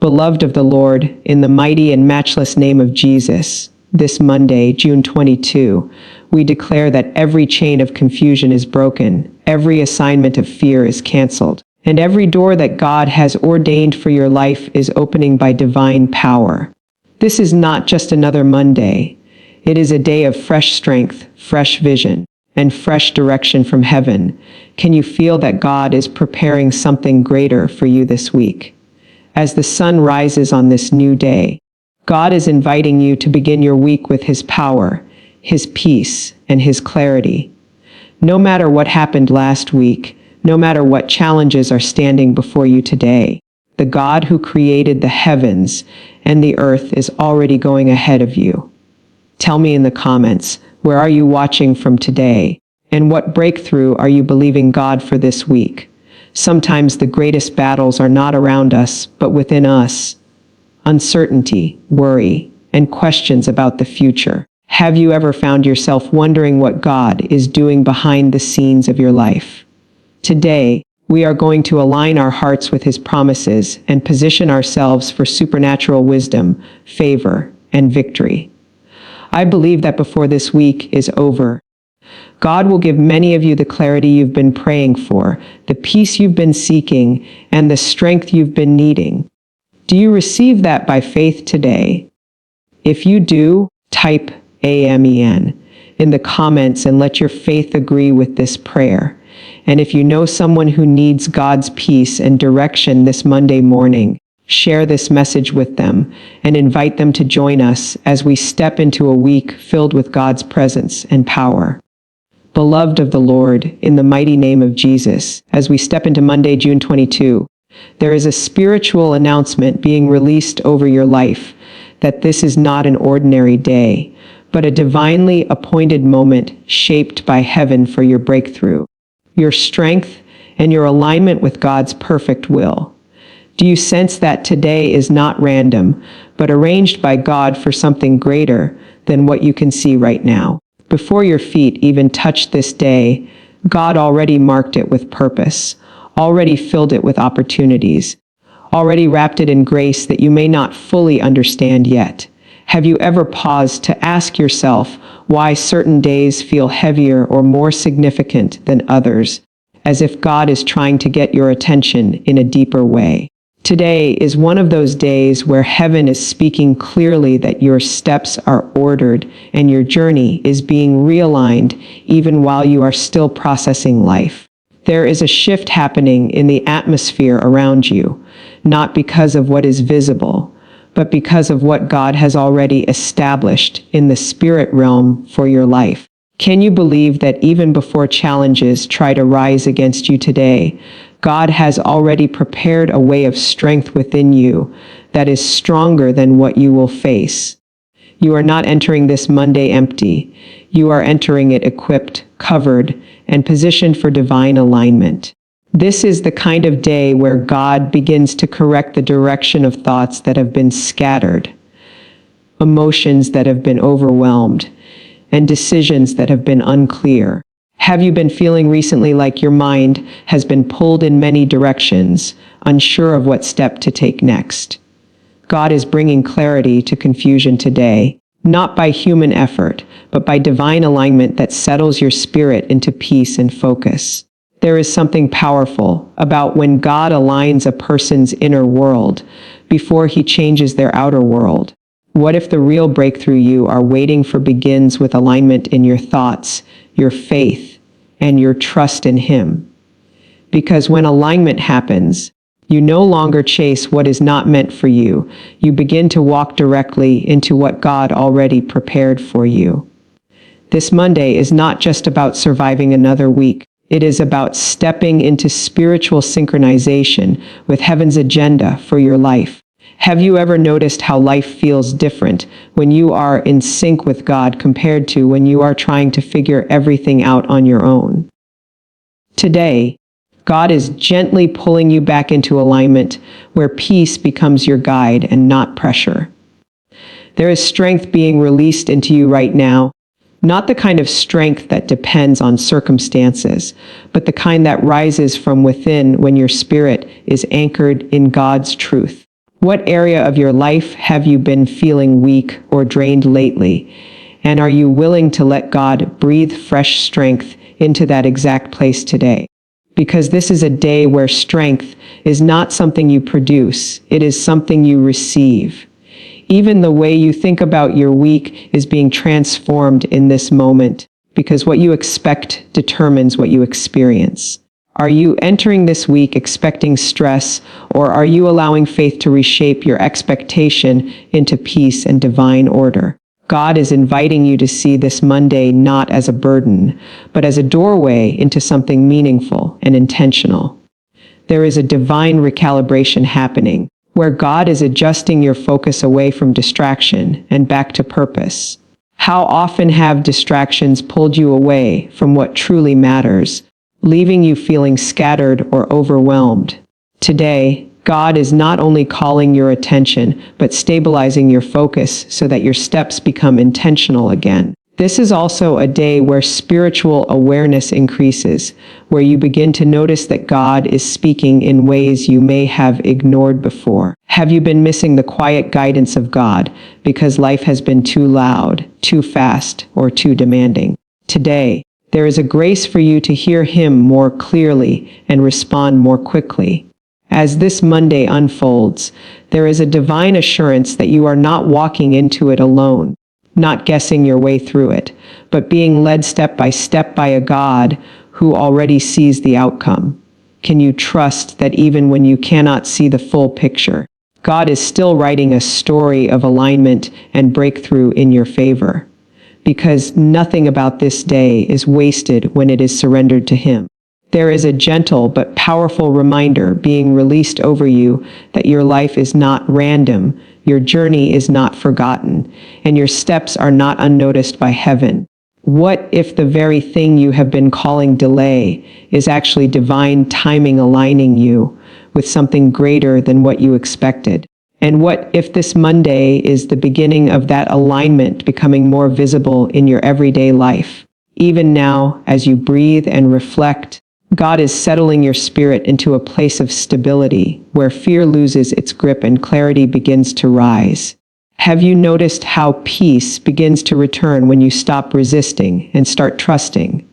Beloved of the Lord, in the mighty and matchless name of Jesus, this Monday, June 22, we declare that every chain of confusion is broken, every assignment of fear is canceled, and every door that God has ordained for your life is opening by divine power. This is not just another Monday. It is a day of fresh strength, fresh vision, and fresh direction from heaven. Can you feel that God is preparing something greater for you this week? As the sun rises on this new day, God is inviting you to begin your week with His power, His peace, and His clarity. No matter what happened last week, no matter what challenges are standing before you today, the God who created the heavens and the earth is already going ahead of you. Tell me in the comments, where are you watching from today? And what breakthrough are you believing God for this week? Sometimes the greatest battles are not around us, but within us. Uncertainty, worry, and questions about the future. Have you ever found yourself wondering what God is doing behind the scenes of your life? Today, we are going to align our hearts with His promises and position ourselves for supernatural wisdom, favor, and victory. I believe that before this week is over, God will give many of you the clarity you've been praying for, the peace you've been seeking, and the strength you've been needing. Do you receive that by faith today? If you do, type Amen in the comments and let your faith agree with this prayer. And if you know someone who needs God's peace and direction this Monday morning, share this message with them and invite them to join us as we step into a week filled with God's presence and power. Beloved of the Lord, in the mighty name of Jesus, as we step into Monday, June 22, there is a spiritual announcement being released over your life that this is not an ordinary day, but a divinely appointed moment shaped by heaven for your breakthrough, your strength, and your alignment with God's perfect will. Do you sense that today is not random, but arranged by God for something greater than what you can see right now? Before your feet even touch this day, God already marked it with purpose, already filled it with opportunities, already wrapped it in grace that you may not fully understand yet. Have you ever paused to ask yourself why certain days feel heavier or more significant than others, as if God is trying to get your attention in a deeper way? Today is one of those days where heaven is speaking clearly that your steps are ordered and your journey is being realigned even while you are still processing life. There is a shift happening in the atmosphere around you, not because of what is visible, but because of what God has already established in the spirit realm for your life. Can you believe that even before challenges try to rise against you today, God has already prepared a way of strength within you that is stronger than what you will face? You are not entering this Monday empty. You are entering it equipped, covered, and positioned for divine alignment. This is the kind of day where God begins to correct the direction of thoughts that have been scattered, emotions that have been overwhelmed, and decisions that have been unclear. Have you been feeling recently like your mind has been pulled in many directions, unsure of what step to take next? God is bringing clarity to confusion today, not by human effort, but by divine alignment that settles your spirit into peace and focus. There is something powerful about when God aligns a person's inner world before He changes their outer world. What if the real breakthrough you are waiting for begins with alignment in your thoughts, your faith, and your trust in Him? Because when alignment happens, you no longer chase what is not meant for you. You begin to walk directly into what God already prepared for you. This Monday is not just about surviving another week. It is about stepping into spiritual synchronization with heaven's agenda for your life. Have you ever noticed how life feels different when you are in sync with God compared to when you are trying to figure everything out on your own? Today, God is gently pulling you back into alignment where peace becomes your guide and not pressure. There is strength being released into you right now, not the kind of strength that depends on circumstances, but the kind that rises from within when your spirit is anchored in God's truth. What area of your life have you been feeling weak or drained lately? And are you willing to let God breathe fresh strength into that exact place today? Because this is a day where strength is not something you produce, it is something you receive. Even the way you think about your week is being transformed in this moment, because what you expect determines what you experience. Are you entering this week expecting stress, or are you allowing faith to reshape your expectation into peace and divine order? God is inviting you to see this Monday not as a burden, but as a doorway into something meaningful and intentional. There is a divine recalibration happening, where God is adjusting your focus away from distraction and back to purpose. How often have distractions pulled you away from what truly matters, leaving you feeling scattered or overwhelmed? Today, God is not only calling your attention, but stabilizing your focus so that your steps become intentional again. This is also a day where spiritual awareness increases, where you begin to notice that God is speaking in ways you may have ignored before. Have you been missing the quiet guidance of God because life has been too loud, too fast, or too demanding? Today, there is a grace for you to hear Him more clearly and respond more quickly. As this Monday unfolds, there is a divine assurance that you are not walking into it alone, not guessing your way through it, but being led step by a God who already sees the outcome. Can you trust that even when you cannot see the full picture, God is still writing a story of alignment and breakthrough in your favor? Because nothing about this day is wasted when it is surrendered to Him. There is a gentle but powerful reminder being released over you that your life is not random, your journey is not forgotten, and your steps are not unnoticed by heaven. What if the very thing you have been calling delay is actually divine timing aligning you with something greater than what you expected? And what if this Monday is the beginning of that alignment becoming more visible in your everyday life? Even now, as you breathe and reflect, God is settling your spirit into a place of stability where fear loses its grip and clarity begins to rise. Have you noticed how peace begins to return when you stop resisting and start trusting?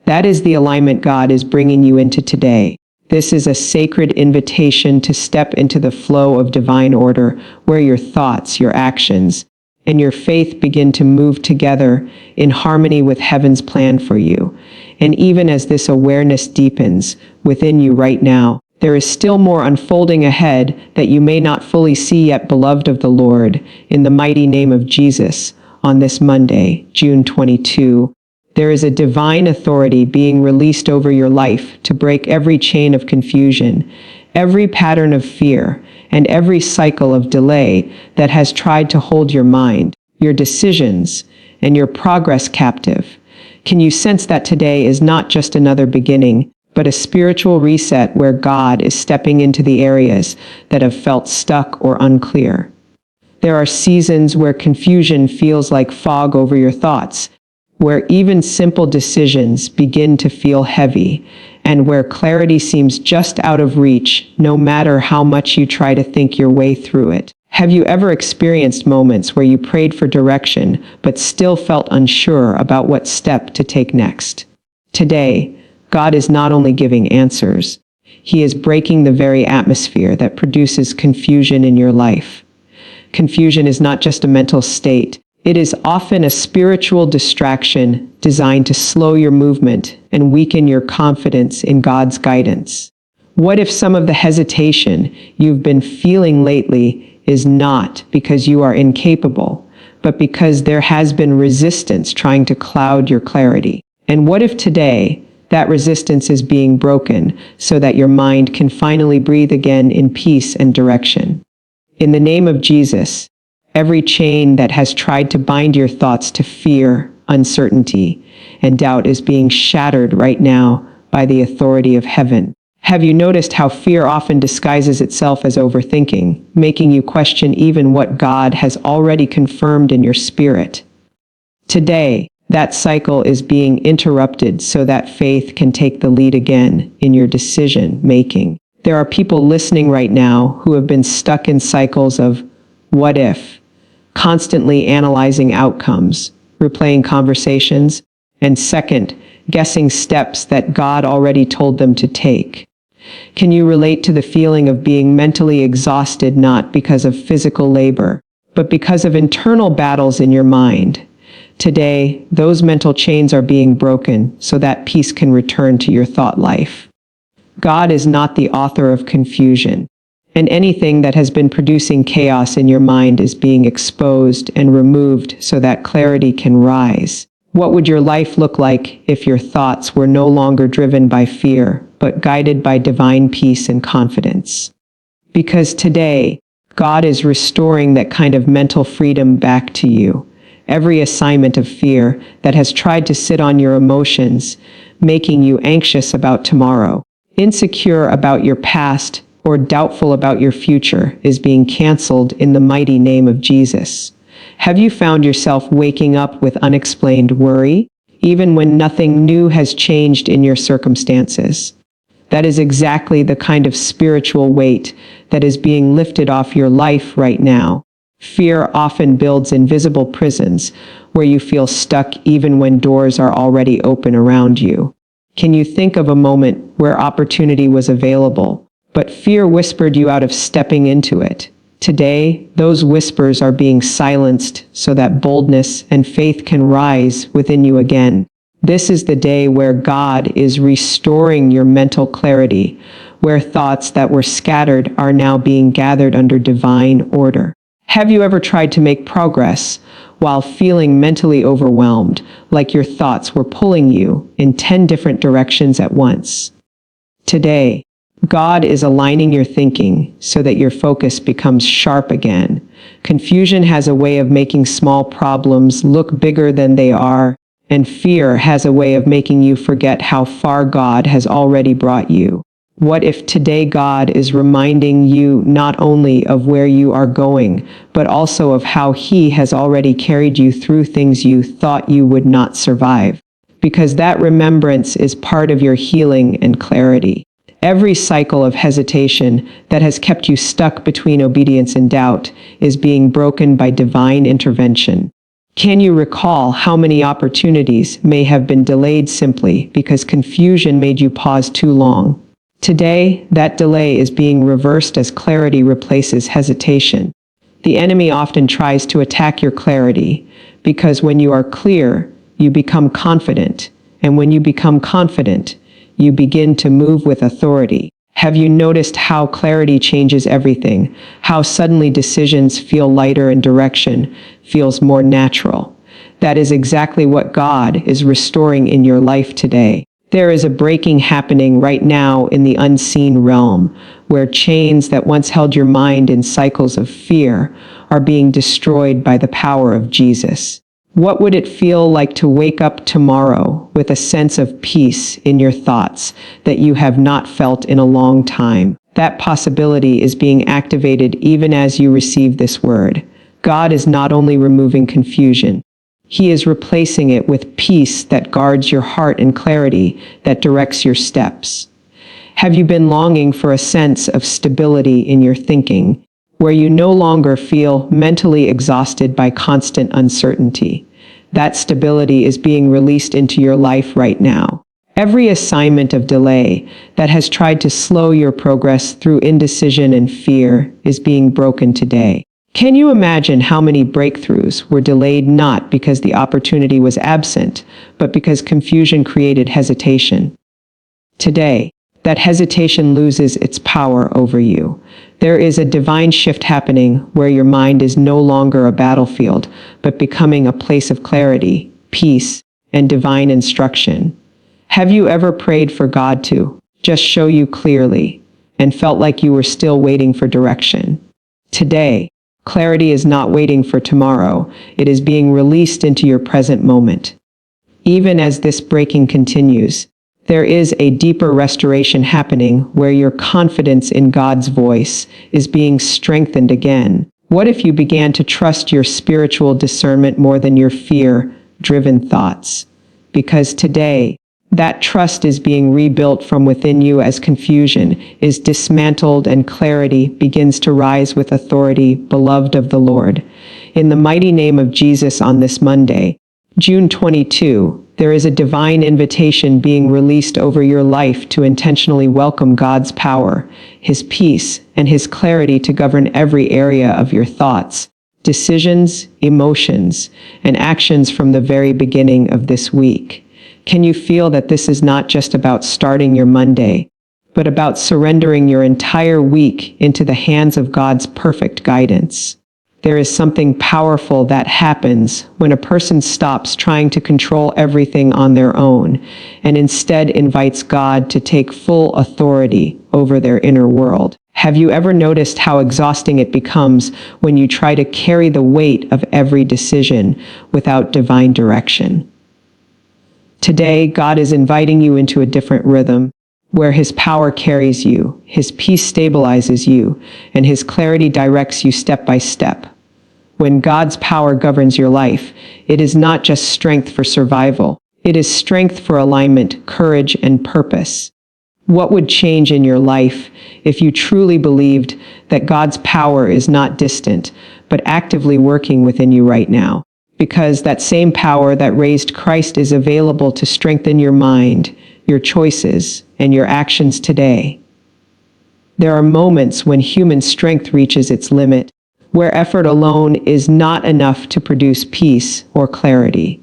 That is the alignment God is bringing you into today. This is a sacred invitation to step into the flow of divine order where your thoughts, your actions, and your faith begin to move together in harmony with heaven's plan for you. And even as this awareness deepens within you right now, there is still more unfolding ahead that you may not fully see yet, beloved of the Lord. In the mighty name of Jesus, on this Monday, June 22, there is a divine authority being released over your life to break every chain of confusion, every pattern of fear, and every cycle of delay that has tried to hold your mind, your decisions, and your progress captive. Can you sense that today is not just another beginning, but a spiritual reset where God is stepping into the areas that have felt stuck or unclear? There are seasons where confusion feels like fog over your thoughts, where even simple decisions begin to feel heavy, and where clarity seems just out of reach, no matter how much you try to think your way through it. Have you ever experienced moments where you prayed for direction, but still felt unsure about what step to take next? Today, God is not only giving answers, He is breaking the very atmosphere that produces confusion in your life. Confusion is not just a mental state. It is often a spiritual distraction designed to slow your movement and weaken your confidence in God's guidance. What if some of the hesitation you've been feeling lately is not because you are incapable, but because there has been resistance trying to cloud your clarity? And what if today that resistance is being broken so that your mind can finally breathe again in peace and direction? In the name of Jesus, every chain that has tried to bind your thoughts to fear, uncertainty, and doubt is being shattered right now by the authority of heaven. Have you noticed how fear often disguises itself as overthinking, making you question even what God has already confirmed in your spirit? Today, that cycle is being interrupted so that faith can take the lead again in your decision making. There are people listening right now who have been stuck in cycles of what if, constantly analyzing outcomes, replaying conversations, and second, guessing steps that God already told them to take. Can you relate to the feeling of being mentally exhausted not because of physical labor, but because of internal battles in your mind? Today, those mental chains are being broken so that peace can return to your thought life. God is not the author of confusion, and anything that has been producing chaos in your mind is being exposed and removed so that clarity can rise. What would your life look like if your thoughts were no longer driven by fear, but guided by divine peace and confidence? Because today, God is restoring that kind of mental freedom back to you. Every assignment of fear that has tried to sit on your emotions, making you anxious about tomorrow, insecure about your past, or doubtful about your future is being canceled in the mighty name of Jesus. Have you found yourself waking up with unexplained worry, even when nothing new has changed in your circumstances? That is exactly the kind of spiritual weight that is being lifted off your life right now. Fear often builds invisible prisons where you feel stuck even when doors are already open around you. Can you think of a moment where opportunity was available, but fear whispered you out of stepping into it? Today, those whispers are being silenced so that boldness and faith can rise within you again. This is the day where God is restoring your mental clarity, where thoughts that were scattered are now being gathered under divine order. Have you ever tried to make progress while feeling mentally overwhelmed, like your thoughts were pulling you in 10 different directions at once? Today, God is aligning your thinking so that your focus becomes sharp again. Confusion has a way of making small problems look bigger than they are, and fear has a way of making you forget how far God has already brought you. What if today God is reminding you not only of where you are going, but also of how He has already carried you through things you thought you would not survive? Because that remembrance is part of your healing and clarity. Every cycle of hesitation that has kept you stuck between obedience and doubt is being broken by divine intervention. Can you recall how many opportunities may have been delayed simply because confusion made you pause too long? Today, that delay is being reversed as clarity replaces hesitation. The enemy often tries to attack your clarity because when you are clear, you become confident, and when you become confident, you begin to move with authority. Have you noticed how clarity changes everything? How suddenly decisions feel lighter and direction feels more natural? That is exactly what God is restoring in your life today. There is a breaking happening right now in the unseen realm, where chains that once held your mind in cycles of fear are being destroyed by the power of Jesus. What would it feel like to wake up tomorrow with a sense of peace in your thoughts that you have not felt in a long time? That possibility is being activated even as you receive this word. God is not only removing confusion, He is replacing it with peace that guards your heart and clarity that directs your steps. Have you been longing for a sense of stability in your thinking, where you no longer feel mentally exhausted by constant uncertainty? That stability is being released into your life right now. Every assignment of delay that has tried to slow your progress through indecision and fear is being broken today. Can you imagine how many breakthroughs were delayed not because the opportunity was absent, but because confusion created hesitation? Today, that hesitation loses its power over you. There is a divine shift happening where your mind is no longer a battlefield, but becoming a place of clarity, peace, and divine instruction. Have you ever prayed for God to just show you clearly and felt like you were still waiting for direction? Today, clarity is not waiting for tomorrow. It is being released into your present moment. Even as this breaking continues, there is a deeper restoration happening where your confidence in God's voice is being strengthened again. What if you began to trust your spiritual discernment more than your fear-driven thoughts? Because today, That trust is being rebuilt from within you as confusion is dismantled and clarity begins to rise with authority, beloved of the Lord. In the mighty name of Jesus on this Monday, June 22, there is a divine invitation being released over your life to intentionally welcome God's power, His peace, and His clarity to govern every area of your thoughts, decisions, emotions, and actions from the very beginning of this week. Can you feel that this is not just about starting your Monday, but about surrendering your entire week into the hands of God's perfect guidance? There is something powerful that happens when a person stops trying to control everything on their own and instead invites God to take full authority over their inner world. Have you ever noticed how exhausting it becomes when you try to carry the weight of every decision without divine direction? Today, God is inviting you into a different rhythm, where His power carries you, His peace stabilizes you, and His clarity directs you step by step. When God's power governs your life, it is not just strength for survival. It is strength for alignment, courage, and purpose. What would change in your life if you truly believed that God's power is not distant, but actively working within you right now? Because that same power that raised Christ is available to strengthen your mind, your choices, and your actions today. There are moments when human strength reaches its limit, where effort alone is not enough to produce peace or clarity.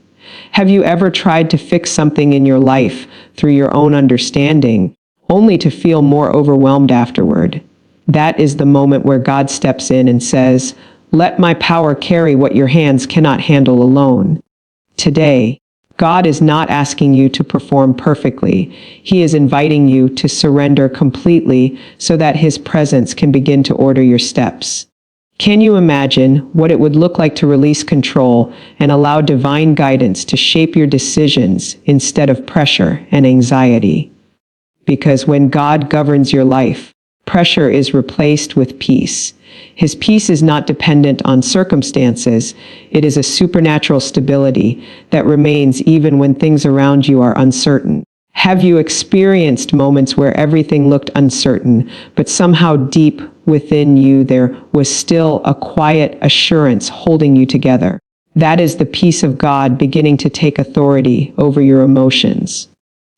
Have you ever tried to fix something in your life through your own understanding, only to feel more overwhelmed afterward? That is the moment where God steps in and says, "Let my power carry what your hands cannot handle alone." Today, God is not asking you to perform perfectly. He is inviting you to surrender completely so that His presence can begin to order your steps. Can you imagine what it would look like to release control and allow divine guidance to shape your decisions instead of pressure and anxiety? Because when God governs your life, pressure is replaced with peace. His peace is not dependent on circumstances. It is a supernatural stability that remains even when things around you are uncertain. Have you experienced moments where everything looked uncertain, but somehow deep within you there was still a quiet assurance holding you together? That is the peace of God beginning to take authority over your emotions.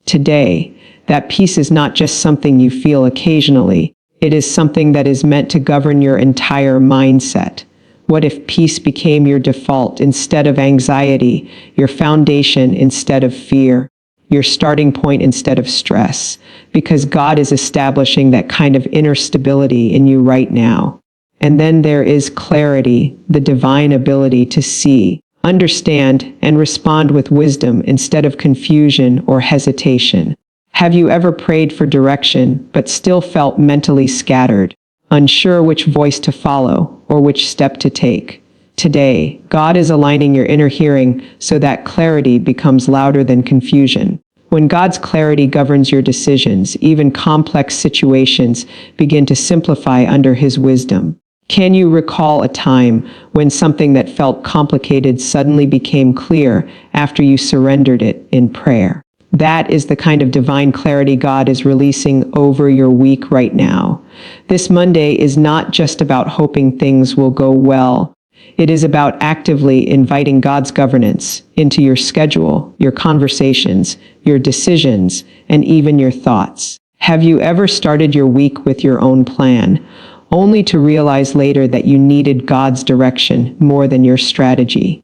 Today, that peace is not just something you feel occasionally. It is something that is meant to govern your entire mindset. What if peace became your default instead of anxiety, your foundation instead of fear, your starting point instead of stress? Because God is establishing that kind of inner stability in you right now. And then there is clarity, the divine ability to see, understand, and respond with wisdom instead of confusion or hesitation. Have you ever prayed for direction but still felt mentally scattered, unsure which voice to follow or which step to take? Today, God is aligning your inner hearing so that clarity becomes louder than confusion. When God's clarity governs your decisions, even complex situations begin to simplify under His wisdom. Can you recall a time when something that felt complicated suddenly became clear after you surrendered it in prayer? That is the kind of divine clarity God is releasing over your week right now. This Monday is not just about hoping things will go well. It is about actively inviting God's governance into your schedule, your conversations, your decisions, and even your thoughts. Have you ever started your week with your own plan, only to realize later that you needed God's direction more than your strategy?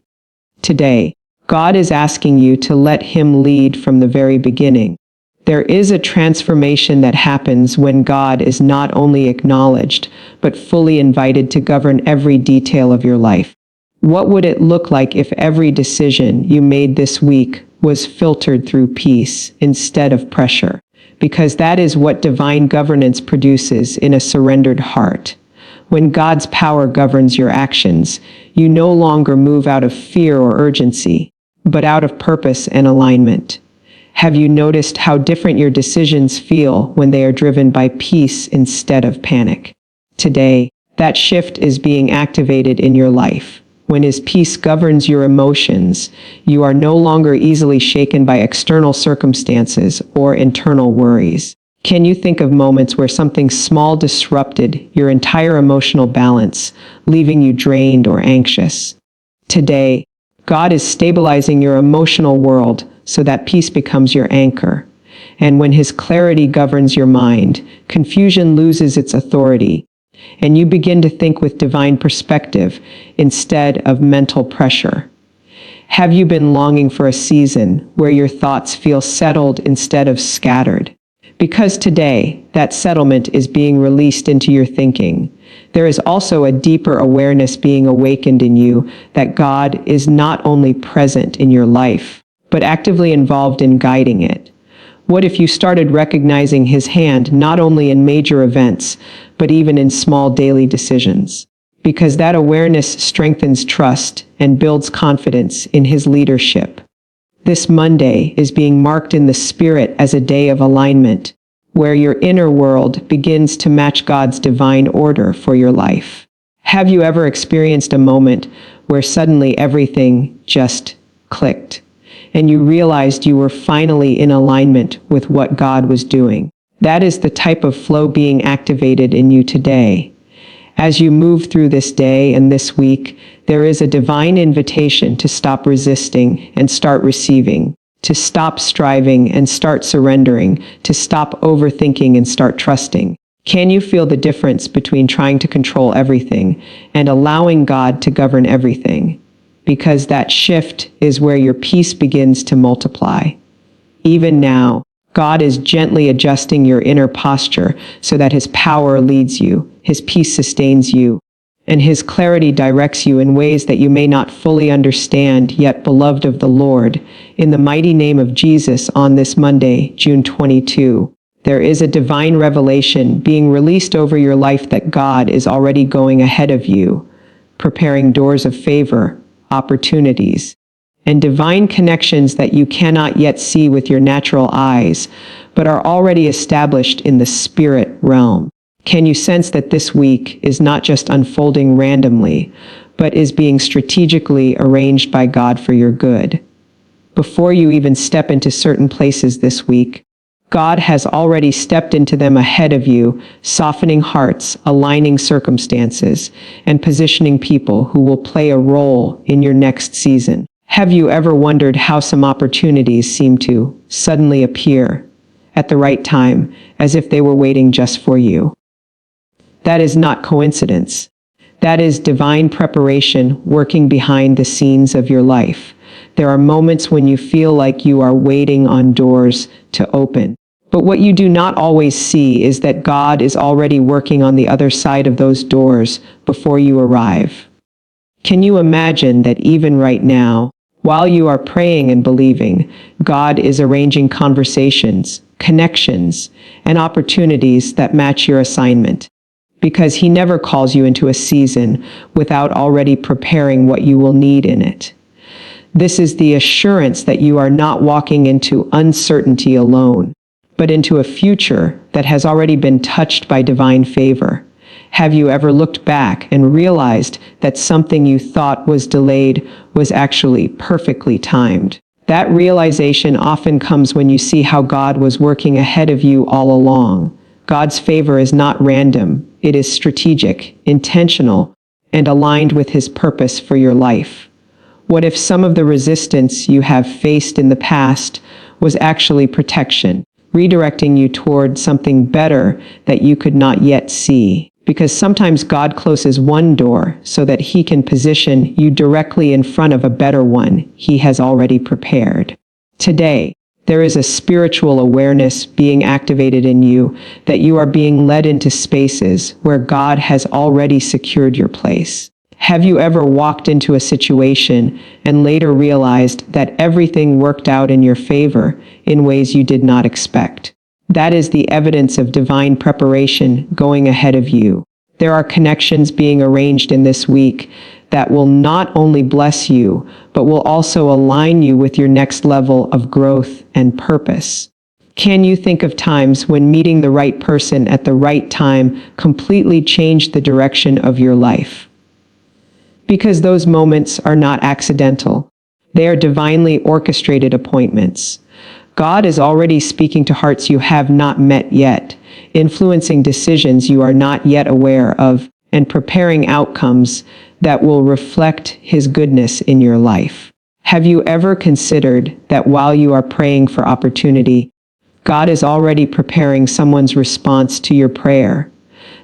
Today, God is asking you to let Him lead from the very beginning. There is a transformation that happens when God is not only acknowledged, but fully invited to govern every detail of your life. What would it look like if every decision you made this week was filtered through peace instead of pressure? Because that is what divine governance produces in a surrendered heart. When God's power governs your actions, you no longer move out of fear or urgency, but out of purpose and alignment. Have you noticed how different your decisions feel when they are driven by peace instead of panic? Today, that shift is being activated in your life, When His peace governs your emotions, you are no longer easily shaken by external circumstances or internal worries. Can you think of moments where something small disrupted your entire emotional balance, leaving you drained or anxious? Today, God is stabilizing your emotional world so that peace becomes your anchor. And when His clarity governs your mind, confusion loses its authority, and you begin to think with divine perspective instead of mental pressure. Have you been longing for a season where your thoughts feel settled instead of scattered? Because today, that settlement is being released into your thinking. There is also a deeper awareness being awakened in you that God is not only present in your life, but actively involved in guiding it. What if you started recognizing His hand not only in major events, but even in small daily decisions? Because that awareness strengthens trust and builds confidence in His leadership. This Monday is being marked in the Spirit as a day of alignment, where your inner world begins to match God's divine order for your life. Have you ever experienced a moment where suddenly everything just clicked, and you realized you were finally in alignment with what God was doing? That is the type of flow being activated in you today. As you move through this day and this week, there is a divine invitation to stop resisting and start receiving, to stop striving and start surrendering, to stop overthinking and start trusting. Can you feel the difference between trying to control everything and allowing God to govern everything? Because that shift is where your peace begins to multiply. Even now, God is gently adjusting your inner posture so that His power leads you, His peace sustains you, and His clarity directs you in ways that you may not fully understand, yet beloved of the Lord. In the mighty name of Jesus, on this Monday, June 22, there is a divine revelation being released over your life that God is already going ahead of you, preparing doors of favor, opportunities, and divine connections that you cannot yet see with your natural eyes, but are already established in the spirit realm. Can you sense that this week is not just unfolding randomly, but is being strategically arranged by God for your good? Before you even step into certain places this week, God has already stepped into them ahead of you, softening hearts, aligning circumstances, and positioning people who will play a role in your next season. Have you ever wondered how some opportunities seem to suddenly appear at the right time, as if they were waiting just for you? That is not coincidence. That is divine preparation working behind the scenes of your life. There are moments when you feel like you are waiting on doors to open. But what you do not always see is that God is already working on the other side of those doors before you arrive. Can you imagine that even right now, while you are praying and believing, God is arranging conversations, connections, and opportunities that match your assignment? Because He never calls you into a season without already preparing what you will need in it. This is the assurance that you are not walking into uncertainty alone, but into a future that has already been touched by divine favor. Have you ever looked back and realized that something you thought was delayed was actually perfectly timed? That realization often comes when you see how God was working ahead of you all along. God's favor is not random. It is strategic, intentional, and aligned with His purpose for your life. What if some of the resistance you have faced in the past was actually protection, redirecting you toward something better that you could not yet see? Because sometimes God closes one door so that He can position you directly in front of a better one He has already prepared. Today, there is a spiritual awareness being activated in you that you are being led into spaces where God has already secured your place. Have you ever walked into a situation and later realized that everything worked out in your favor in ways you did not expect? That is the evidence of divine preparation going ahead of you. There are connections being arranged in this week that will not only bless you, but will also align you with your next level of growth and purpose. Can you think of times when meeting the right person at the right time completely changed the direction of your life? Because those moments are not accidental. They are divinely orchestrated appointments. God is already speaking to hearts you have not met yet, influencing decisions you are not yet aware of, and preparing outcomes that will reflect His goodness in your life. Have you ever considered that while you are praying for opportunity, God is already preparing someone's response to your prayer?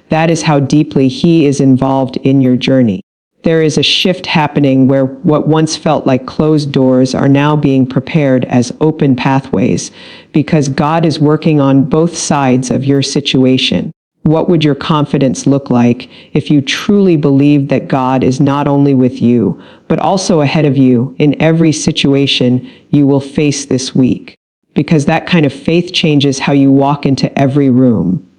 That is how deeply He is involved in your journey. There is a shift happening where what once felt like closed doors are now being prepared as open pathways, because God is working on both sides of your situation. What would your confidence look like if you truly believed that God is not only with you, but also ahead of you in every situation you will face this week? Because that kind of faith changes how you walk into every room.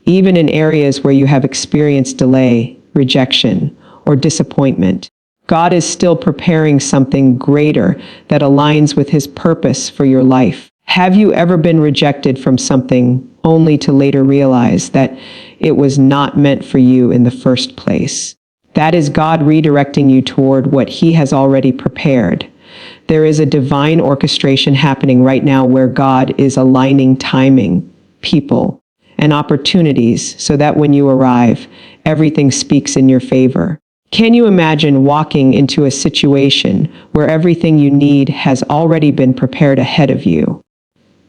Even in areas where you have experienced delay, rejection, or disappointment, God is still preparing something greater that aligns with His purpose for your life. Have you ever been rejected from something only to later realize that it was not meant for you in the first place? That is God redirecting you toward what He has already prepared. There is a divine orchestration happening right now where God is aligning timing, people, and opportunities so that when you arrive, everything speaks in your favor. Can you imagine walking into a situation where everything you need has already been prepared ahead of you?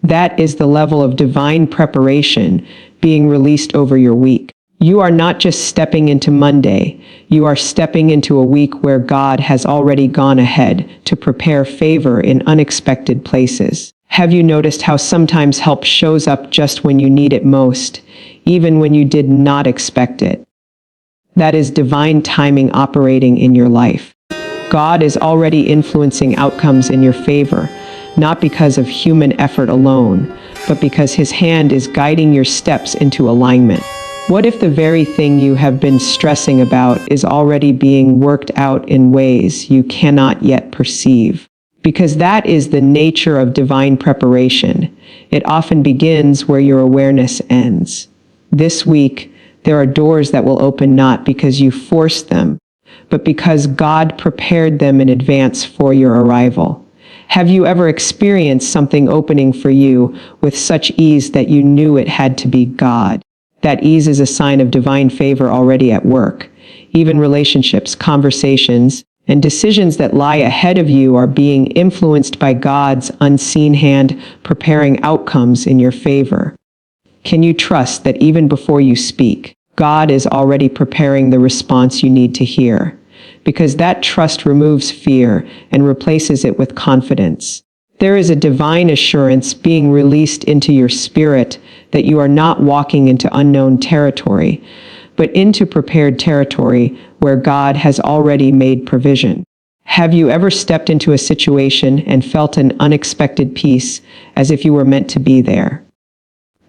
That is the level of divine preparation being released over your week. You are not just stepping into Monday, you are stepping into a week where God has already gone ahead to prepare favor in unexpected places. Have you noticed how sometimes help shows up just when you need it most, even when you did not expect it? That is divine timing operating in your life. God is already influencing outcomes in your favor, not because of human effort alone, but because His hand is guiding your steps into alignment. What if the very thing you have been stressing about is already being worked out in ways you cannot yet perceive? Because that is the nature of divine preparation. It often begins where your awareness ends. This week, there are doors that will open not because you forced them, but because God prepared them in advance for your arrival. Have you ever experienced something opening for you with such ease that you knew it had to be God? That ease is a sign of divine favor already at work. Even relationships, conversations, and decisions that lie ahead of you are being influenced by God's unseen hand, preparing outcomes in your favor. Can you trust that even before you speak, God is already preparing the response you need to hear? Because that trust removes fear and replaces it with confidence. There is a divine assurance being released into your spirit that you are not walking into unknown territory, but into prepared territory where God has already made provision. Have you ever stepped into a situation and felt an unexpected peace as if you were meant to be there?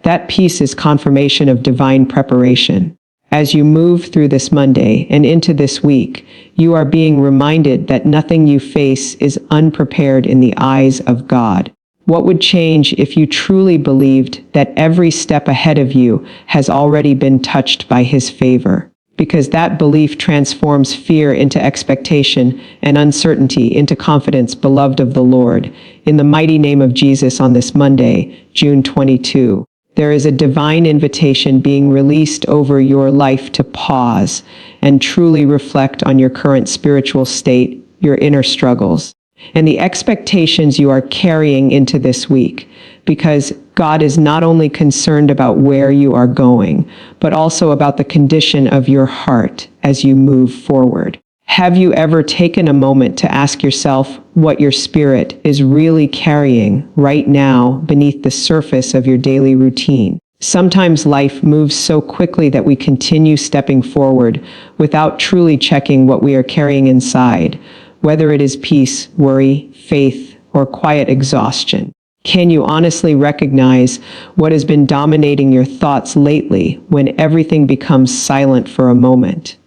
That peace is confirmation of divine preparation. As you move through this Monday and into this week, you are being reminded that nothing you face is unprepared in the eyes of God. What would change if you truly believed that every step ahead of you has already been touched by His favor? Because that belief transforms fear into expectation and uncertainty into confidence, beloved of the Lord. In the mighty name of Jesus on this Monday, June 22. There is a divine invitation being released over your life to pause and truly reflect on your current spiritual state, your inner struggles, and the expectations you are carrying into this week, because God is not only concerned about where you are going, but also about the condition of your heart as you move forward. Have you ever taken a moment to ask yourself what your spirit is really carrying right now beneath the surface of your daily routine? Sometimes life moves so quickly that we continue stepping forward without truly checking what we are carrying inside, whether it is peace, worry, faith, or quiet exhaustion. Can you honestly recognize what has been dominating your thoughts lately when everything becomes silent for a moment?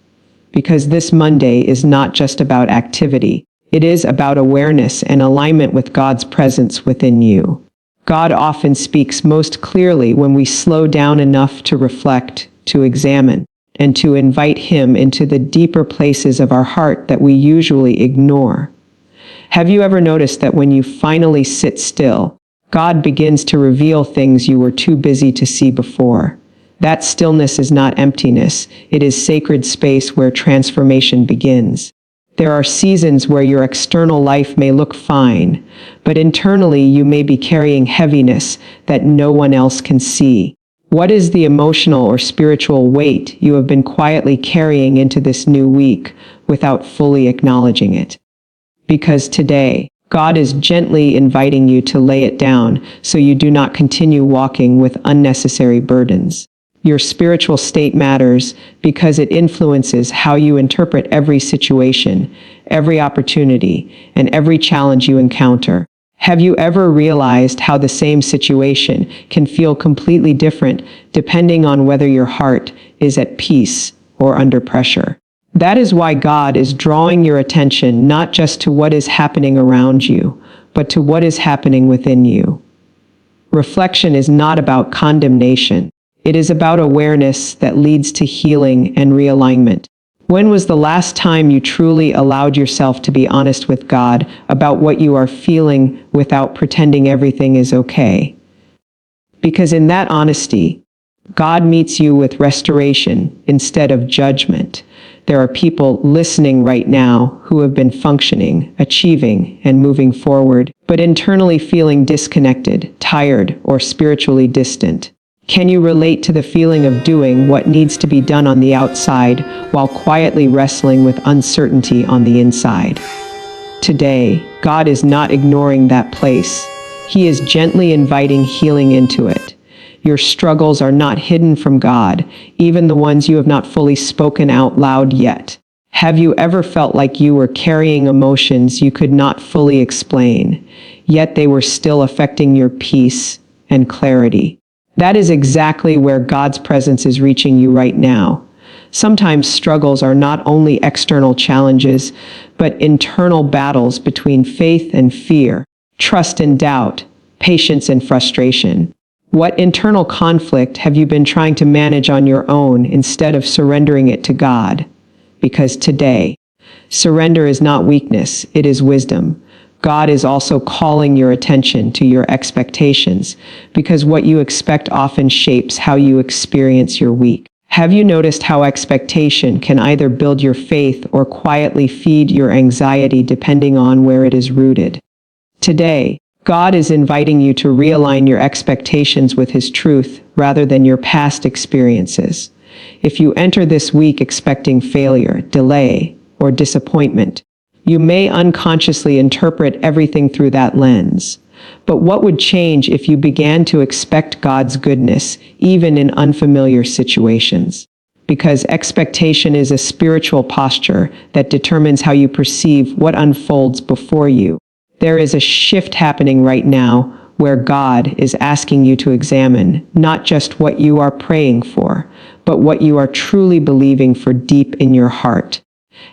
Because this Monday is not just about activity. It is about awareness and alignment with God's presence within you. God often speaks most clearly when we slow down enough to reflect, to examine. and to invite Him into the deeper places of our heart that we usually ignore. Have you ever noticed that when you finally sit still, God begins to reveal things you were too busy to see before? That stillness is not emptiness, it is sacred space where transformation begins. There are seasons where your external life may look fine, but internally you may be carrying heaviness that no one else can see. What is the emotional or spiritual weight you have been quietly carrying into this new week without fully acknowledging it? Because today, God is gently inviting you to lay it down so you do not continue walking with unnecessary burdens. Your spiritual state matters because it influences how you interpret every situation, every opportunity, and every challenge you encounter. Have you ever realized how the same situation can feel completely different depending on whether your heart is at peace or under pressure? That is why God is drawing your attention not just to what is happening around you, but to what is happening within you. Reflection is not about condemnation. It is about awareness that leads to healing and realignment. When was the last time you truly allowed yourself to be honest with God about what you are feeling without pretending everything is okay? Because in that honesty, God meets you with restoration instead of judgment. There are people listening right now who have been functioning, achieving, and moving forward, but internally feeling disconnected, tired, or spiritually distant. Can you relate to the feeling of doing what needs to be done on the outside while quietly wrestling with uncertainty on the inside? Today, God is not ignoring that place. He is gently inviting healing into it. Your struggles are not hidden from God, even the ones you have not fully spoken out loud yet. Have you ever felt like you were carrying emotions you could not fully explain, yet they were still affecting your peace and clarity? That is exactly where God's presence is reaching you right now. Sometimes struggles are not only external challenges, but internal battles between faith and fear, trust and doubt, patience and frustration. What internal conflict have you been trying to manage on your own instead of surrendering it to God? Because today, surrender is not weakness, it is wisdom. God is also calling your attention to your expectations, because what you expect often shapes how you experience your week. Have you noticed how expectation can either build your faith or quietly feed your anxiety depending on where it is rooted? Today, God is inviting you to realign your expectations with His truth rather than your past experiences. If you enter this week expecting failure, delay, or disappointment, you may unconsciously interpret everything through that lens. But what would change if you began to expect God's goodness, even in unfamiliar situations? Because expectation is a spiritual posture that determines how you perceive what unfolds before you. There is a shift happening right now where God is asking you to examine not just what you are praying for, but what you are truly believing for deep in your heart.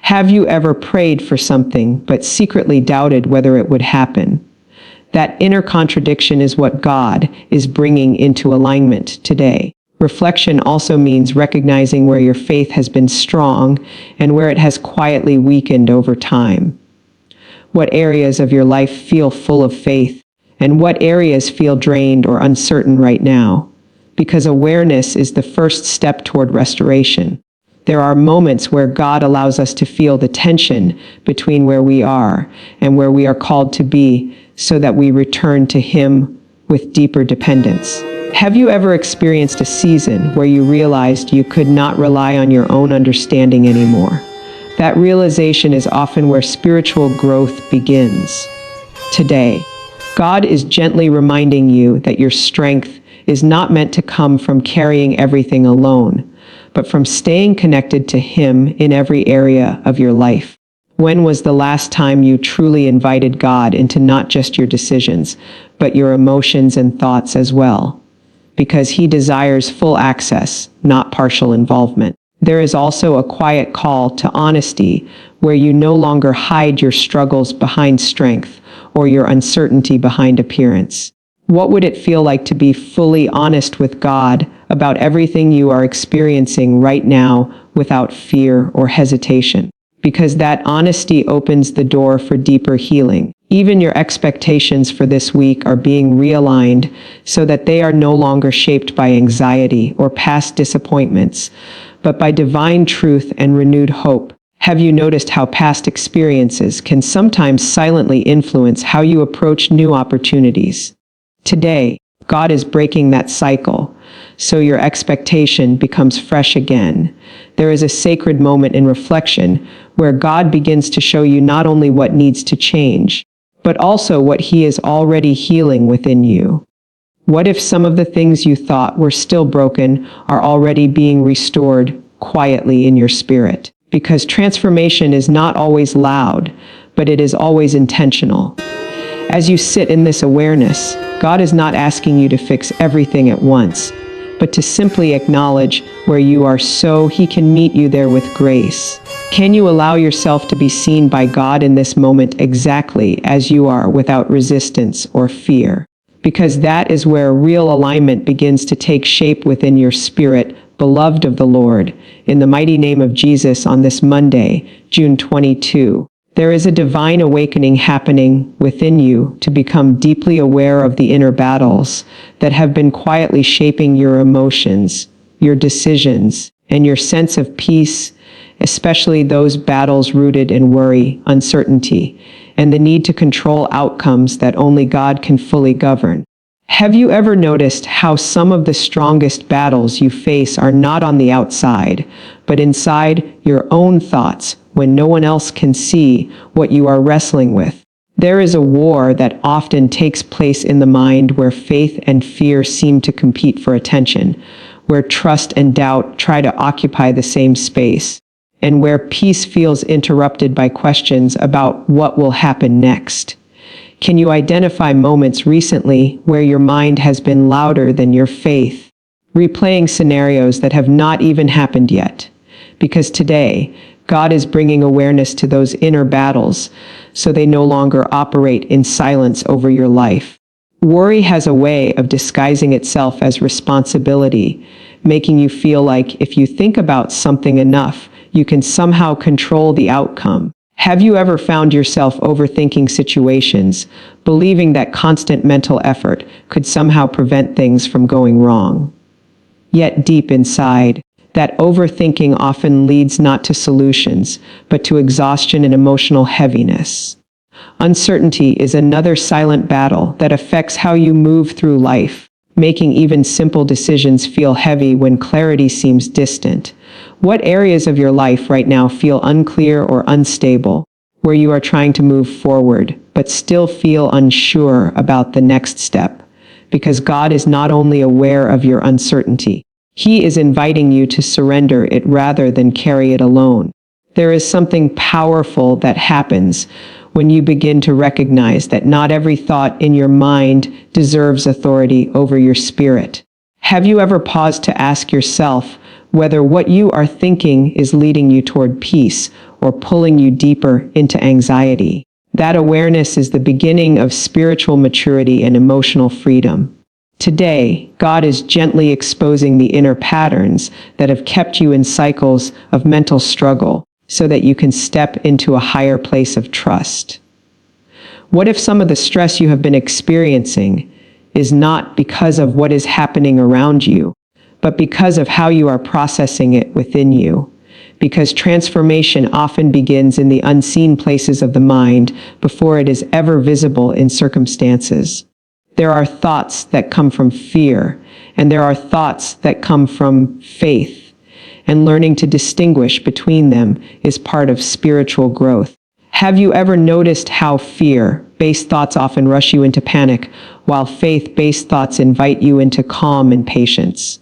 Have you ever prayed for something but secretly doubted whether it would happen? That inner contradiction is what God is bringing into alignment today. Reflection also means recognizing where your faith has been strong and where it has quietly weakened over time. What areas of your life feel full of faith, and what areas feel drained or uncertain right now? Because awareness is the first step toward restoration. There are moments where God allows us to feel the tension between where we are and where we are called to be, so that we return to Him with deeper dependence. Have you ever experienced a season where you realized you could not rely on your own understanding anymore? That realization is often where spiritual growth begins. Today, God is gently reminding you that your strength is not meant to come from carrying everything alone, but from staying connected to Him in every area of your life. When was the last time you truly invited God into not just your decisions, but your emotions and thoughts as well? Because He desires full access, not partial involvement. There is also a quiet call to honesty, where you no longer hide your struggles behind strength or your uncertainty behind appearance. What would it feel like to be fully honest with God about everything you are experiencing right now without fear or hesitation? Because that honesty opens the door for deeper healing. Even your expectations for this week are being realigned so that they are no longer shaped by anxiety or past disappointments, but by divine truth and renewed hope. Have you noticed how past experiences can sometimes silently influence how you approach new opportunities? Today, God is breaking that cycle, so your expectation becomes fresh again. There is a sacred moment in reflection where God begins to show you not only what needs to change, but also what He is already healing within you. What if some of the things you thought were still broken are already being restored quietly in your spirit? Because transformation is not always loud, but it is always intentional. As you sit in this awareness, God is not asking you to fix everything at once, but to simply acknowledge where you are so He can meet you there with grace. Can you allow yourself to be seen by God in this moment exactly as you are without resistance or fear? Because that is where real alignment begins to take shape within your spirit, beloved of the Lord. In the mighty name of Jesus, on this Monday, June 22, there is a divine awakening happening within you to become deeply aware of the inner battles that have been quietly shaping your emotions, your decisions, and your sense of peace, especially those battles rooted in worry, uncertainty, and the need to control outcomes that only God can fully govern. Have you ever noticed how some of the strongest battles you face are not on the outside, but inside your own thoughts when no one else can see what you are wrestling with? There is a war that often takes place in the mind where faith and fear seem to compete for attention, where trust and doubt try to occupy the same space, and where peace feels interrupted by questions about what will happen next. Can you identify moments recently where your mind has been louder than your faith, replaying scenarios that have not even happened yet? Because today, God is bringing awareness to those inner battles so they no longer operate in silence over your life. Worry has a way of disguising itself as responsibility, making you feel like if you think about something enough, you can somehow control the outcome. Have you ever found yourself overthinking situations, believing that constant mental effort could somehow prevent things from going wrong? Yet deep inside, that overthinking often leads not to solutions, but to exhaustion and emotional heaviness. Uncertainty is another silent battle that affects how you move through life, making even simple decisions feel heavy when clarity seems distant. What areas of your life right now feel unclear or unstable, where you are trying to move forward, but still feel unsure about the next step? Because God is not only aware of your uncertainty, He is inviting you to surrender it rather than carry it alone. There is something powerful that happens when you begin to recognize that not every thought in your mind deserves authority over your spirit. Have you ever paused to ask yourself whether what you are thinking is leading you toward peace or pulling you deeper into anxiety? That awareness is the beginning of spiritual maturity and emotional freedom. Today, God is gently exposing the inner patterns that have kept you in cycles of mental struggle so that you can step into a higher place of trust. What if some of the stress you have been experiencing is not because of what is happening around you, but because of how you are processing it within you? Because transformation often begins in the unseen places of the mind before it is ever visible in circumstances. There are thoughts that come from fear, and there are thoughts that come from faith. And learning to distinguish between them is part of spiritual growth. Have you ever noticed how fear-based thoughts often rush you into panic, while faith-based thoughts invite you into calm and patience?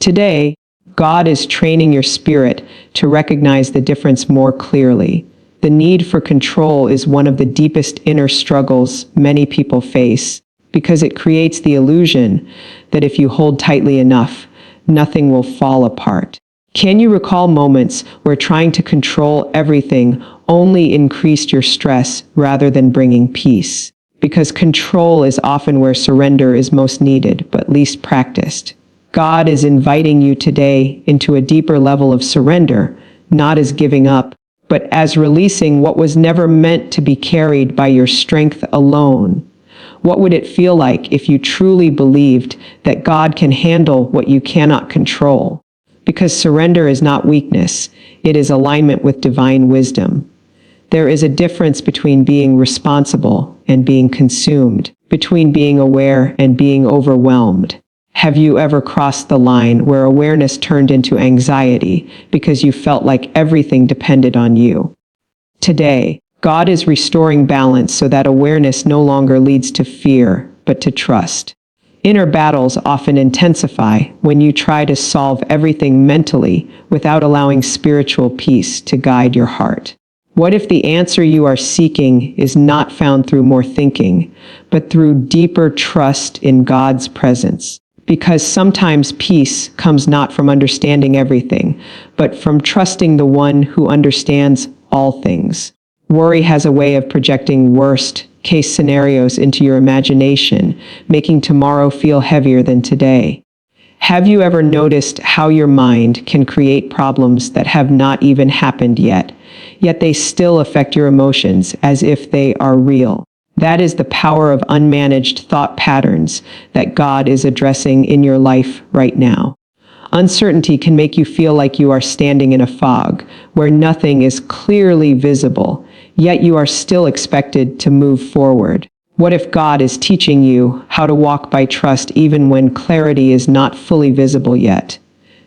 Today, God is training your spirit to recognize the difference more clearly. The need for control is one of the deepest inner struggles many people face, because it creates the illusion that if you hold tightly enough, nothing will fall apart. Can you recall moments where trying to control everything only increased your stress rather than bringing peace? because control is often where surrender is most needed, but least practiced. God is inviting you today into a deeper level of surrender, not as giving up, but as releasing what was never meant to be carried by your strength alone. What would it feel like if you truly believed that God can handle what you cannot control? Because surrender is not weakness, it is alignment with divine wisdom. There is a difference between being responsible and being consumed, between being aware and being overwhelmed. Have you ever crossed the line where awareness turned into anxiety because you felt like everything depended on you? Today, God is restoring balance so that awareness no longer leads to fear, but to trust. Inner battles often intensify when you try to solve everything mentally without allowing spiritual peace to guide your heart. What if the answer you are seeking is not found through more thinking, but through deeper trust in God's presence? Because sometimes peace comes not from understanding everything, but from trusting the one who understands all things. Worry has a way of projecting worst-case scenarios into your imagination, making tomorrow feel heavier than today. Have you ever noticed how your mind can create problems that have not even happened yet they still affect your emotions as if they are real? That is the power of unmanaged thought patterns that God is addressing in your life right now. Uncertainty can make you feel like you are standing in a fog, where nothing is clearly visible, yet you are still expected to move forward. What if God is teaching you how to walk by trust even when clarity is not fully visible yet?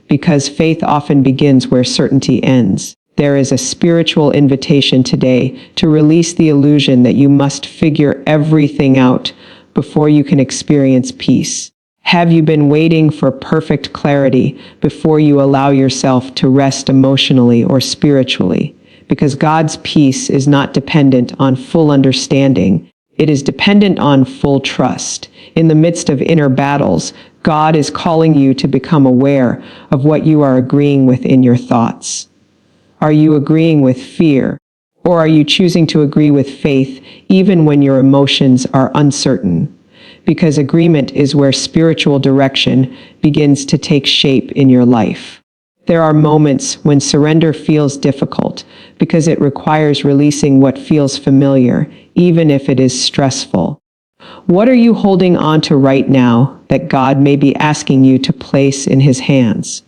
Because faith often begins where certainty ends. There is a spiritual invitation today to release the illusion that you must figure everything out before you can experience peace. Have you been waiting for perfect clarity before you allow yourself to rest emotionally or spiritually? Because God's peace is not dependent on full understanding. It is dependent on full trust. In the midst of inner battles, God is calling you to become aware of what you are agreeing with in your thoughts. Are you agreeing with fear? Or are you choosing to agree with faith even when your emotions are uncertain? Because agreement is where spiritual direction begins to take shape in your life. There are moments when surrender feels difficult because it requires releasing what feels familiar, even if it is stressful. What are you holding on to right now that God may be asking you to place in His hands?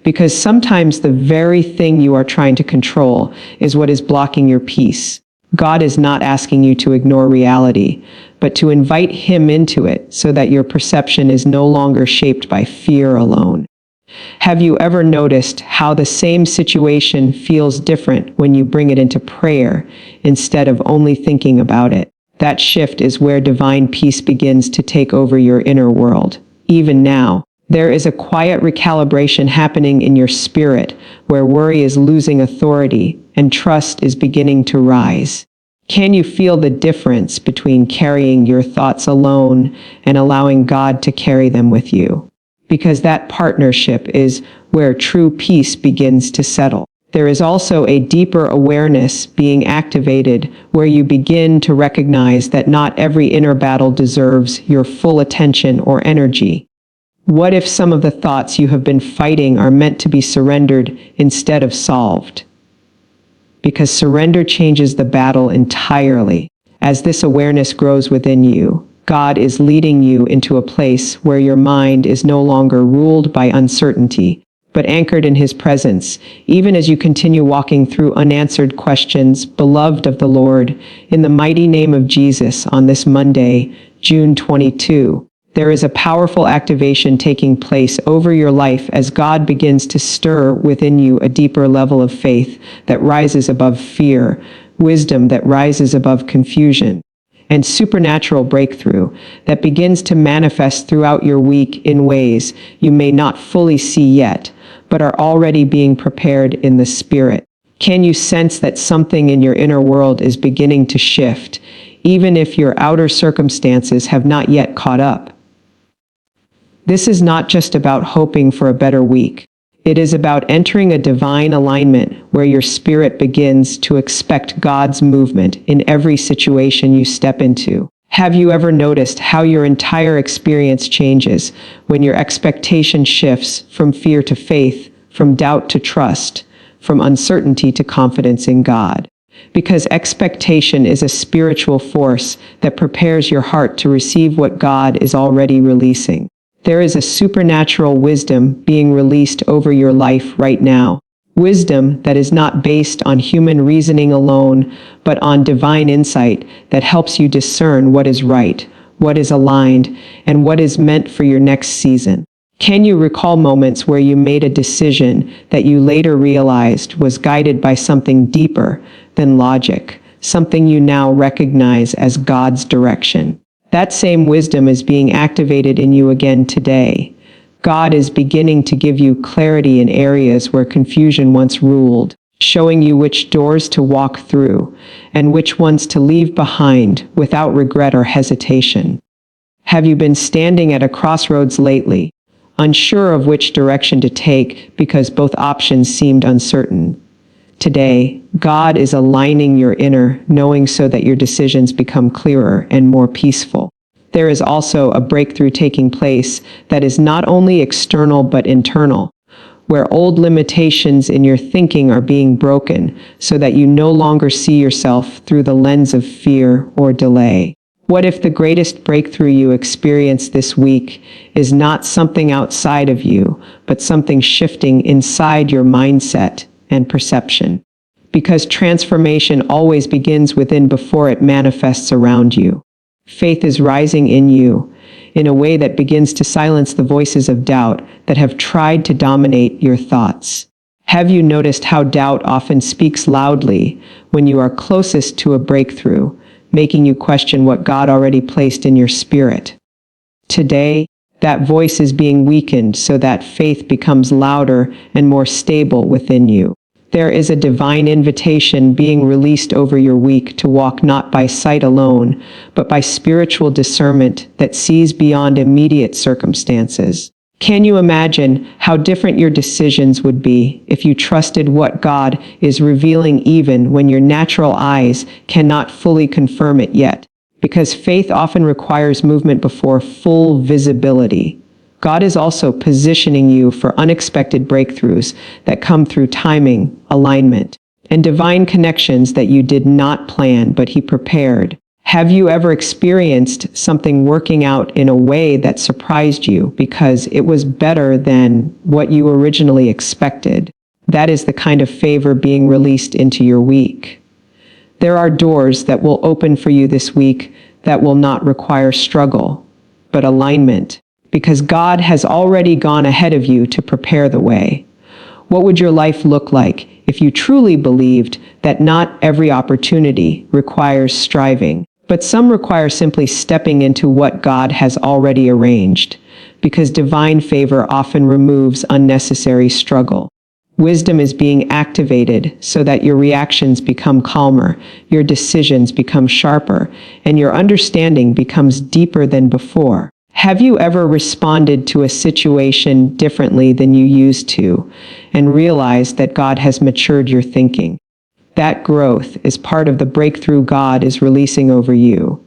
Because sometimes the very thing you are trying to control is what is blocking your peace. God is not asking you to ignore reality, but to invite Him into it so that your perception is no longer shaped by fear alone. Have you ever noticed how the same situation feels different when you bring it into prayer instead of only thinking about it? That shift is where divine peace begins to take over your inner world. Even now, there is a quiet recalibration happening in your spirit where worry is losing authority and trust is beginning to rise. Can you feel the difference between carrying your thoughts alone and allowing God to carry them with you? Because that partnership is where true peace begins to settle. There is also a deeper awareness being activated where you begin to recognize that not every inner battle deserves your full attention or energy. What if some of the thoughts you have been fighting are meant to be surrendered instead of solved? Because surrender changes the battle entirely. As this awareness grows within you, God is leading you into a place where your mind is no longer ruled by uncertainty, but anchored in His presence, even as you continue walking through unanswered questions. Beloved of the Lord, in the mighty name of Jesus, on this Monday, June 22, there is a powerful activation taking place over your life as God begins to stir within you a deeper level of faith that rises above fear, wisdom that rises above confusion, and supernatural breakthrough that begins to manifest throughout your week in ways you may not fully see yet, but are already being prepared in the Spirit. Can you sense that something in your inner world is beginning to shift, even if your outer circumstances have not yet caught up? This is not just about hoping for a better week. It is about entering a divine alignment where your spirit begins to expect God's movement in every situation you step into. Have you ever noticed how your entire experience changes when your expectation shifts from fear to faith, from doubt to trust, from uncertainty to confidence in God? Because expectation is a spiritual force that prepares your heart to receive what God is already releasing. There is a supernatural wisdom being released over your life right now. Wisdom that is not based on human reasoning alone, but on divine insight that helps you discern what is right, what is aligned, and what is meant for your next season. Can you recall moments where you made a decision that you later realized was guided by something deeper than logic, something you now recognize as God's direction? That same wisdom is being activated in you again today. God is beginning to give you clarity in areas where confusion once ruled, showing you which doors to walk through and which ones to leave behind without regret or hesitation. Have you been standing at a crossroads lately, unsure of which direction to take because both options seemed uncertain? Today, God is aligning your inner knowing so that your decisions become clearer and more peaceful. There is also a breakthrough taking place that is not only external but internal, where old limitations in your thinking are being broken so that you no longer see yourself through the lens of fear or delay. What if the greatest breakthrough you experience this week is not something outside of you, but something shifting inside your mindset and perception? Because transformation always begins within before it manifests around you. Faith is rising in you in a way that begins to silence the voices of doubt that have tried to dominate your thoughts. Have you noticed how doubt often speaks loudly when you are closest to a breakthrough, making you question what God already placed in your spirit? Today, that voice is being weakened so that faith becomes louder and more stable within you. There is a divine invitation being released over your week to walk not by sight alone, but by spiritual discernment that sees beyond immediate circumstances. Can you imagine how different your decisions would be if you trusted what God is revealing even when your natural eyes cannot fully confirm it yet? Because faith often requires movement before full visibility. God is also positioning you for unexpected breakthroughs that come through timing, alignment, and divine connections that you did not plan but He prepared. Have you ever experienced something working out in a way that surprised you because it was better than what you originally expected? That is the kind of favor being released into your week. There are doors that will open for you this week that will not require struggle, but alignment, because God has already gone ahead of you to prepare the way. What would your life look like if you truly believed that not every opportunity requires striving, but some require simply stepping into what God has already arranged? Because divine favor often removes unnecessary struggle. Wisdom is being activated so that your reactions become calmer, your decisions become sharper, and your understanding becomes deeper than before. Have you ever responded to a situation differently than you used to and realized that God has matured your thinking? That growth is part of the breakthrough God is releasing over you.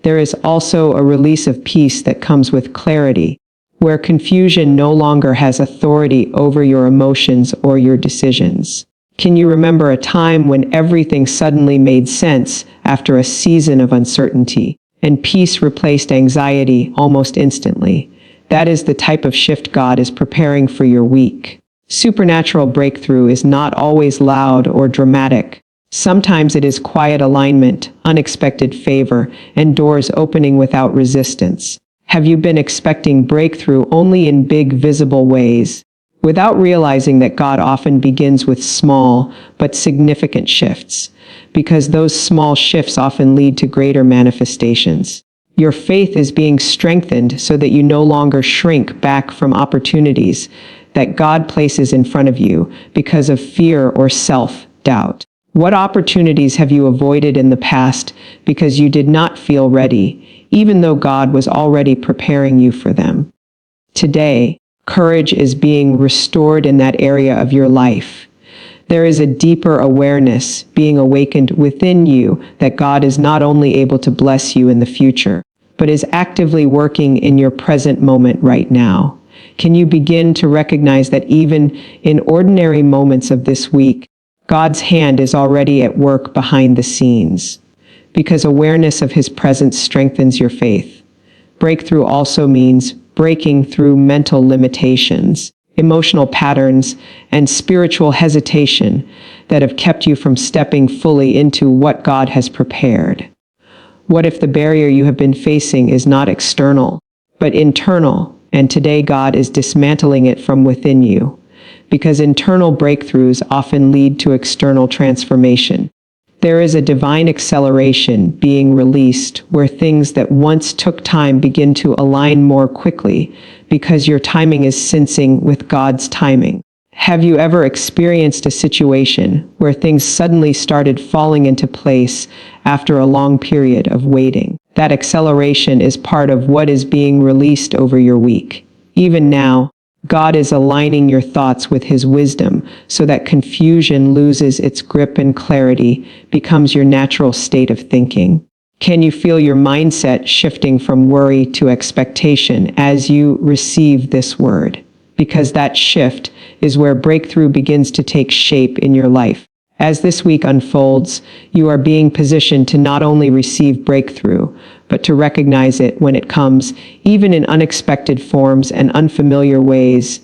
There is also a release of peace that comes with clarity, where confusion no longer has authority over your emotions or your decisions. Can you remember a time when everything suddenly made sense after a season of uncertainty, and peace replaced anxiety almost instantly? That is the type of shift God is preparing for your week. Supernatural breakthrough is not always loud or dramatic. Sometimes it is quiet alignment, unexpected favor, and doors opening without resistance. Have you been expecting breakthrough only in big, visible ways, without realizing that God often begins with small but significant shifts? Because those small shifts often lead to greater manifestations. Your faith is being strengthened so that you no longer shrink back from opportunities that God places in front of you because of fear or self-doubt. What opportunities have you avoided in the past because you did not feel ready, even though God was already preparing you for them? Today, courage is being restored in that area of your life. There is a deeper awareness being awakened within you that God is not only able to bless you in the future, but is actively working in your present moment right now. Can you begin to recognize that even in ordinary moments of this week, God's hand is already at work behind the scenes? Because awareness of His presence strengthens your faith. Breakthrough also means breaking through mental limitations, emotional patterns, and spiritual hesitation that have kept you from stepping fully into what God has prepared. What if the barrier you have been facing is not external, but internal, and today God is dismantling it from within you? Because internal breakthroughs often lead to external transformation. There is a divine acceleration being released where things that once took time begin to align more quickly because your timing is syncing with God's timing. Have you ever experienced a situation where things suddenly started falling into place after a long period of waiting? That acceleration is part of what is being released over your week. Even now, God is aligning your thoughts with His wisdom so that confusion loses its grip and clarity becomes your natural state of thinking. Can you feel your mindset shifting from worry to expectation as you receive this word? Because that shift is where breakthrough begins to take shape in your life. As this week unfolds, you are being positioned to not only receive breakthrough, but to recognize it when it comes, even in unexpected forms and unfamiliar ways.